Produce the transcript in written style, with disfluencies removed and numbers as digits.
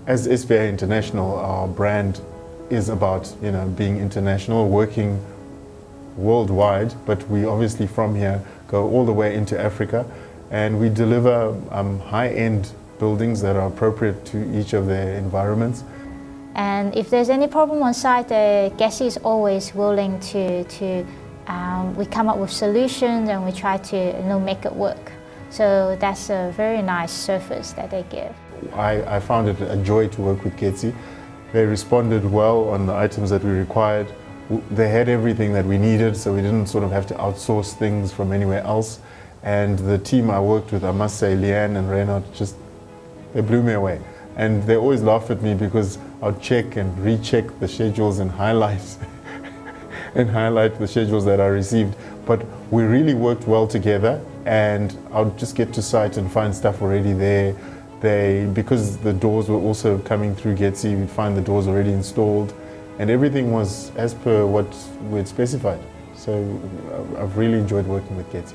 As SVA International, our brand is about being international, working worldwide, but we obviously from here go all the way into Africa, and we deliver high-end buildings that are appropriate to each of their environments. And if there's any problem on site, Geze is always willing to we come up with solutions and we try to make it work. So that's a very nice service that they give. I found it a joy to work with Geze. They responded well on the items that we required. They had everything that we needed, so we didn't sort of have to outsource things from anywhere else. And the team I worked with, I must say, Leanne and Reynard, they blew me away. And they always laugh at me because I'll check and recheck the schedules and highlight the schedules that I received. But we really worked well together, and I'll just get to site and find stuff already there. Because the doors were also coming through Geze, we'd find the doors already installed, and everything was as per what we had specified. So I've really enjoyed working with Geze.